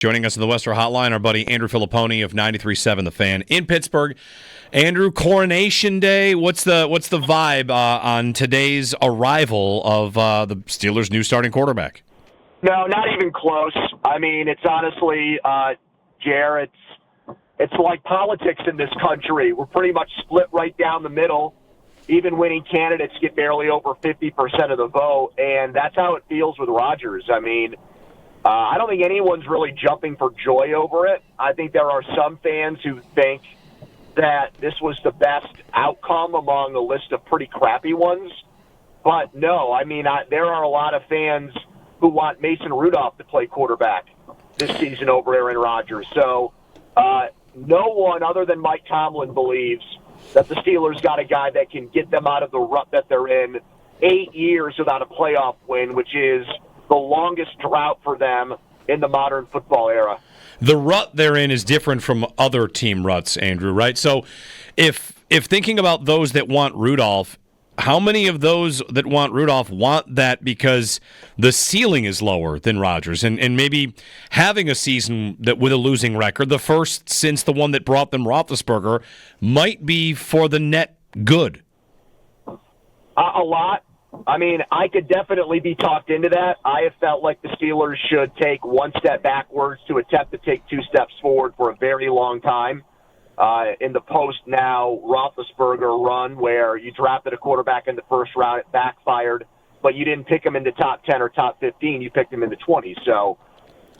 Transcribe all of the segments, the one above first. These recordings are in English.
Joining us in the Western Hotline, our buddy Andrew Fillipponi of 93.7 The Fan in Pittsburgh. Andrew, Coronation Day. What's the vibe on today's arrival of the Steelers' new starting quarterback? No, not even close. I mean, it's honestly, Jer, it's like politics in this country. We're pretty much split right down the middle. Even winning candidates get barely over 50% of the vote, and that's how it feels with Rodgers. I mean, I don't think anyone's really jumping for joy over it. I think there are some fans who think that this was the best outcome among a list of pretty crappy ones. But no, I mean, there are a lot of fans who want Mason Rudolph to play quarterback this season over Aaron Rodgers. So no one other than Mike Tomlin believes that the Steelers got a guy that can get them out of the rut that they're in 8 years without a playoff win, which is the longest drought for them in the modern football era. The rut they're in is different from other team ruts, Andrew, right? So if thinking about those that want Rudolph, how many of those that want Rudolph want that because the ceiling is lower than Rodgers and maybe having a season that with a losing record, the first since the one that brought them Roethlisberger, might be for the net good? A lot. I mean, I could definitely be talked into that. I have felt like the Steelers should take one step backwards to attempt to take two steps forward for a very long time. In the post-now Roethlisberger run where you drafted a quarterback in the first round, it backfired, but you didn't pick him in the top 10 or top 15. You picked him in the 20s. So,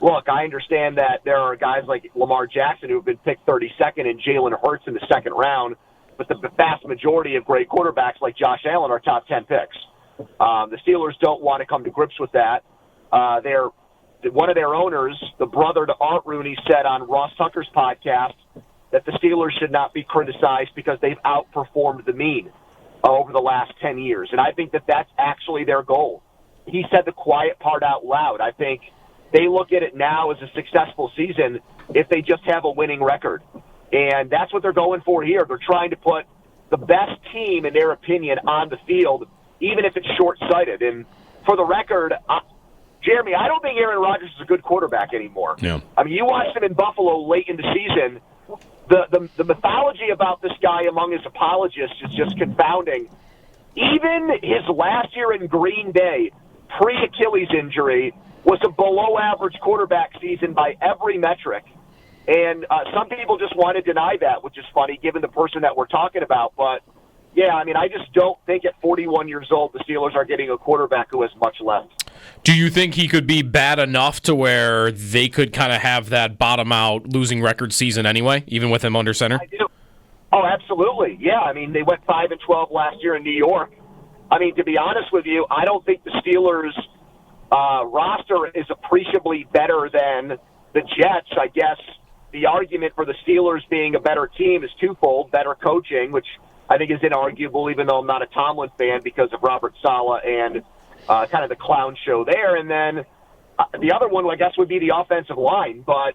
look, I understand that there are guys like Lamar Jackson who have been picked 32nd and Jalen Hurts in the second round, but the vast majority of great quarterbacks like Josh Allen are top 10 picks. The Steelers don't want to come to grips with that. One of their owners, the brother to Art Rooney, said on Ross Tucker's podcast that the Steelers should not be criticized because they've outperformed the mean over the last 10 years. And I think that that's actually their goal. He said the quiet part out loud. I think they look at it now as a successful season if they just have a winning record. And that's what they're going for here. They're trying to put the best team, in their opinion, on the field, even if it's short-sighted. And for the record, Jeremy, I don't think Aaron Rodgers is a good quarterback anymore. Yeah. I mean, you watched him in Buffalo late in the season. The mythology about this guy among his apologists is just confounding. Even his last year in Green Bay, pre-Achilles injury, was a below-average quarterback season by every metric. And some people just want to deny that, which is funny given the person that we're talking about. But, yeah, I mean, I just don't think at 41 years old the Steelers are getting a quarterback who has much left. Do you think he could be bad enough to where they could kind of have that bottom-out losing record season anyway, even with him under center? I do. Oh, absolutely. Yeah, I mean, they went 5-12 last year in New York. I mean, to be honest with you, I don't think the Steelers' roster is appreciably better than the Jets. I guess the argument for the Steelers being a better team is twofold: better coaching, which I think is inarguable, even though I'm not a Tomlin fan because of Robert Saleh and kind of the clown show there. And then the other one, I guess, would be the offensive line. But,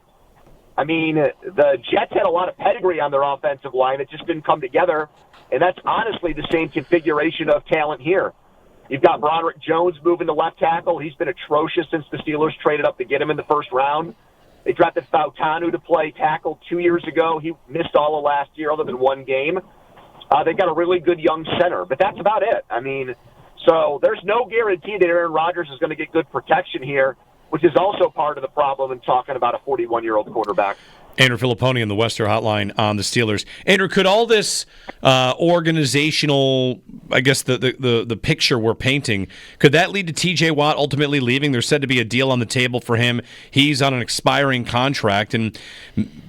I mean, the Jets had a lot of pedigree on their offensive line. It just didn't come together. And that's honestly the same configuration of talent here. You've got Broderick Jones moving to left tackle. He's been atrocious since the Steelers traded up to get him in the first round. They drafted Fautanu to play tackle 2 years ago. He missed all of last year other than one game. They've got a really good young center, but that's about it. I mean, so there's no guarantee that Aaron Rodgers is going to get good protection here, which is also part of the problem in talking about a 41-year-old quarterback. Andrew Fillipponi on the Western Hotline on the Steelers. Andrew, could all this organizational, I guess the picture we're painting, could that lead to T.J. Watt ultimately leaving? There's said to be a deal on the table for him. He's on an expiring contract, and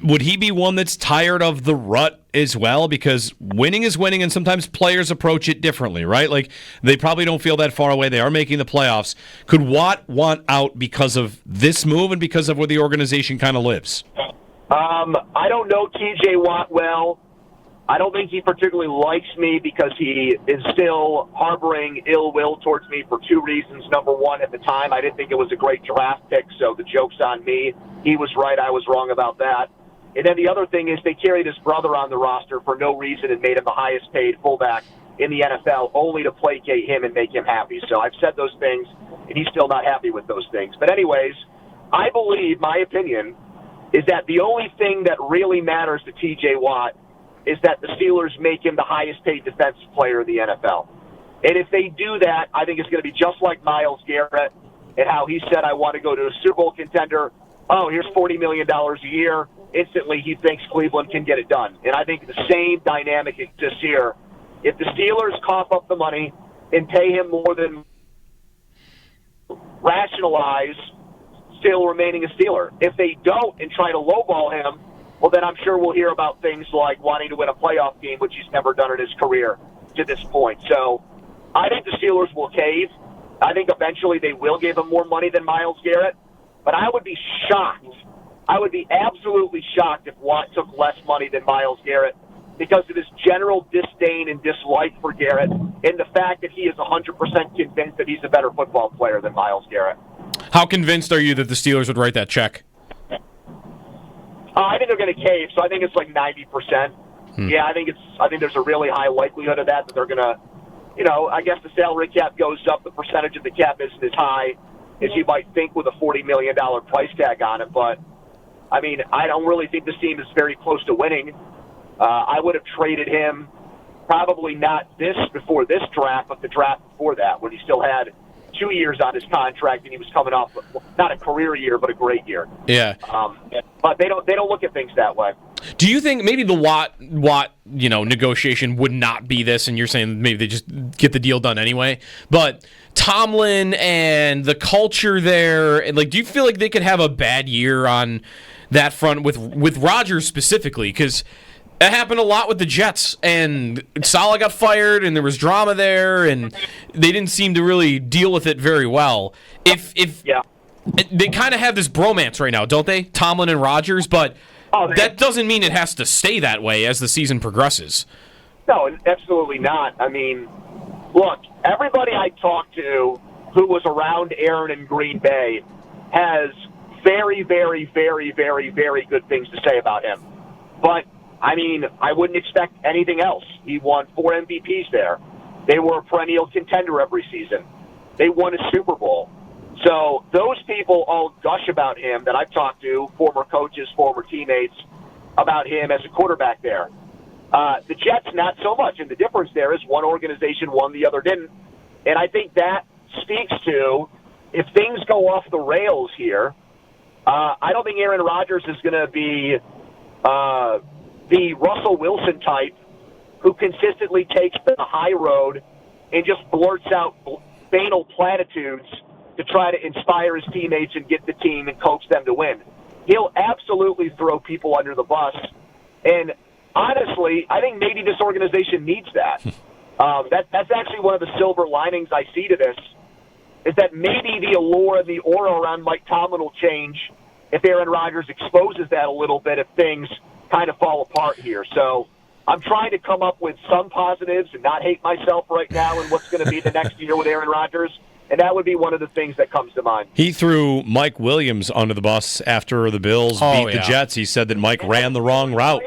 would he be one that's tired of the rut as well? Because winning is winning, and sometimes players approach it differently, right? Like, they probably don't feel that far away. They are making the playoffs. Could Watt want out because of this move and because of where the organization kind of lives? I don't know T.J. Watt well. I don't think he particularly likes me because he is still harboring ill will towards me for two reasons. Number one, at the time, I didn't think it was a great draft pick, so the joke's on me. He was right. I was wrong about that. And then the other thing is they carried his brother on the roster for no reason and made him the highest paid fullback in the NFL only to placate him and make him happy. So I've said those things, and he's still not happy with those things. But anyways, I believe, my opinion, is that the only thing that really matters to T.J. Watt is that the Steelers make him the highest-paid defensive player in the NFL. And if they do that, I think it's going to be just like Myles Garrett and how he said, I want to go to a Super Bowl contender. Oh, here's $40 million a year. Instantly, he thinks Cleveland can get it done. And I think the same dynamic exists here. If the Steelers cough up the money and pay him more than rationalize still remaining a Steeler. If they don't and try to lowball him, well, then I'm sure we'll hear about things like wanting to win a playoff game, which he's never done in his career to this point. So I think the Steelers will cave. I think eventually they will give him more money than Myles Garrett. But I would be shocked. I would be absolutely shocked if Watt took less money than Myles Garrett because of his general disdain and dislike for Garrett and the fact that he is 100% convinced that he's a better football player than Myles Garrett. How convinced are you that the Steelers would write that check? I think they're going to cave, so I think it's like 90%. Yeah, I think there's a really high likelihood of that they're going to, I guess the salary cap goes up, the percentage of the cap isn't as high as you might think with a $40 million price tag on it. But, I mean, I don't really think this team is very close to winning. I would have traded him probably not before this draft, but the draft before that, when he still had 2 years on his contract and he was coming off not a career year, but a great year. Yeah. But they don't look at things that way. Do you think maybe the Watt negotiation would not be this, and you're saying maybe they just get the deal done anyway? But Tomlin and the culture there, and do you feel like they could have a bad year on that front with Rodgers specifically? Because it happened a lot with the Jets, and Saleh got fired, and there was drama there, and they didn't seem to really deal with it very well. If they kind of have this bromance right now, don't they, Tomlin and Rodgers? But that doesn't mean it has to stay that way as the season progresses. No, absolutely not. I mean, look, everybody I talked to who was around Aaron in Green Bay has very, very, very, very, very good things to say about him. But I mean, I wouldn't expect anything else. He won 4 MVPs there. They were a perennial contender every season. They won a Super Bowl. So those people all gush about him that I've talked to, former coaches, former teammates, about him as a quarterback there. The Jets, not so much. And the difference there is one organization won, the other didn't. And I think that speaks to, if things go off the rails here, I don't think Aaron Rodgers is going to be the Russell Wilson type who consistently takes the high road and just blurts out banal platitudes to try to inspire his teammates and get the team and coach them to win. He'll absolutely throw people under the bus. And honestly, I think maybe this organization needs that. That's actually one of the silver linings I see to this, is that maybe the allure and the aura around Mike Tomlin will change if Aaron Rodgers exposes that a little bit, if things kind of fall apart here. So I'm trying to come up with some positives and not hate myself right now in what's going to be the next year with Aaron Rodgers. And that would be one of the things that comes to mind. He threw Mike Williams under the bus after the Bills beat the Jets. He said that Mike ran the wrong route.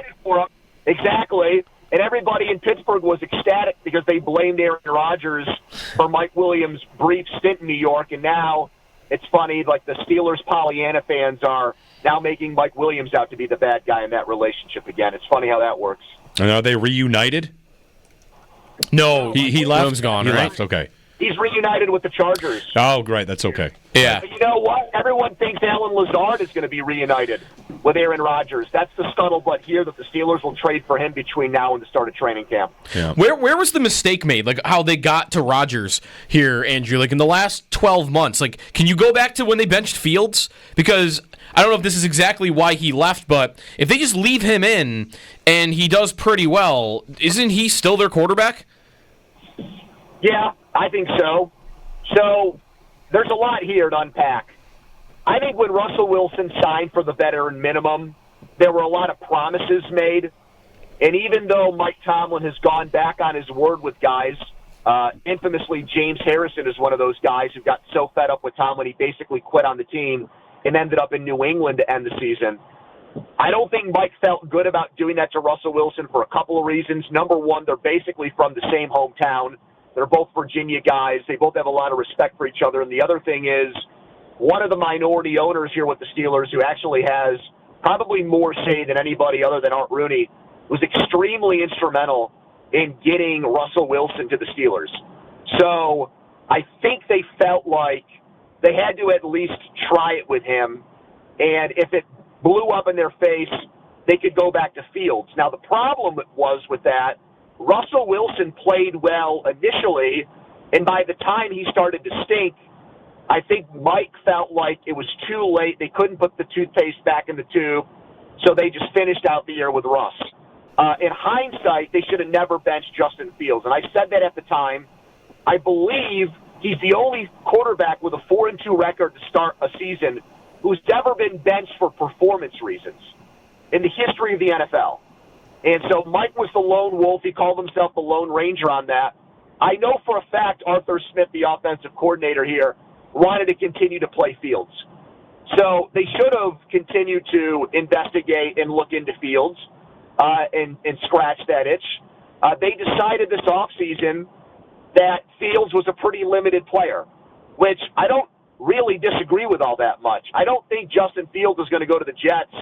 Exactly. And everybody in Pittsburgh was ecstatic because they blamed Aaron Rodgers for Mike Williams' brief stint in New York. And now it's funny, the Steelers Pollyanna fans are now making Mike Williams out to be the bad guy in that relationship again. It's funny how that works. And are they reunited? No, he left. Williams gone. He right? left. Okay. He's reunited with the Chargers. Oh, great. That's okay. Yeah. You know what? Everyone thinks Alan Lazard is going to be reunited with Aaron Rodgers. That's the scuttlebutt here, that the Steelers will trade for him between now and the start of training camp. Yeah. Where was the mistake made? How they got to Rodgers here, Andrew? In the last 12 months, can you go back to when they benched Fields? Because I don't know if this is exactly why he left, but if they just leave him in and he does pretty well, isn't he still their quarterback? Yeah, I think so. So there's a lot here to unpack. I think when Russell Wilson signed for the veteran minimum, there were a lot of promises made. And even though Mike Tomlin has gone back on his word with guys, infamously James Harrison is one of those guys who got so fed up with Tomlin he basically quit on the team and ended up in New England to end the season. I don't think Mike felt good about doing that to Russell Wilson for a couple of reasons. Number one, they're basically from the same hometown. They're both Virginia guys. They both have a lot of respect for each other. And the other thing is, one of the minority owners here with the Steelers, who actually has probably more say than anybody other than Art Rooney, was extremely instrumental in getting Russell Wilson to the Steelers. So I think they felt like they had to at least try it with him, and if it blew up in their face, they could go back to Fields. Now, the problem was with that, Russell Wilson played well initially, and by the time he started to stink, I think Mike felt like it was too late. They couldn't put the toothpaste back in the tube, so they just finished out the year with Russ. In hindsight, they should have never benched Justin Fields, and I said that at the time. I believe he's the only quarterback with a 4-2 record to start a season who's ever been benched for performance reasons in the history of the NFL. And so Mike was the lone wolf. He called himself the Lone Ranger on that. I know for a fact Arthur Smith, the offensive coordinator here, wanted to continue to play Fields. So they should have continued to investigate and look into Fields and scratch that itch. They decided this offseason that Fields was a pretty limited player, which I don't really disagree with all that much. I don't think Justin Fields is going to go to the Jets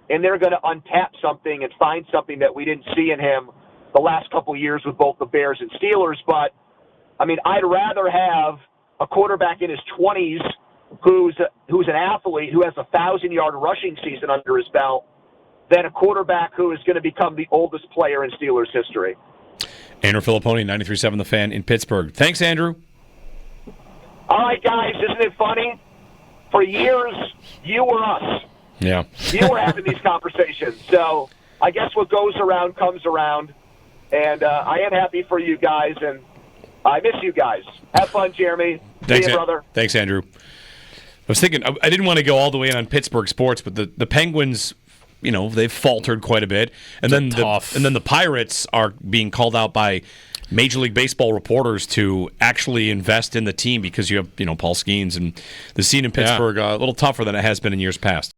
and they're going to untap something and find something that we didn't see in him the last couple of years with both the Bears and Steelers. But, I mean, I'd rather have a quarterback in his 20s who's an athlete who has a 1,000-yard rushing season under his belt than a quarterback who is going to become the oldest player in Steelers history. Andrew Fillipponi, 93.7 The Fan in Pittsburgh. Thanks, Andrew. All right, guys, isn't it funny? For years, you were us. Yeah. You were having these conversations. So I guess what goes around comes around. And I am happy for you guys, and I miss you guys. Have fun, Jeremy. Thanks, See you, brother. Thanks, Andrew. I was thinking, I didn't want to go all the way in on Pittsburgh sports, but the Penguins, you know, they've faltered quite a bit. And then the Pirates are being called out by Major League Baseball reporters to actually invest in the team because you have, Paul Skeens, and the scene in Pittsburgh a little tougher than it has been in years past.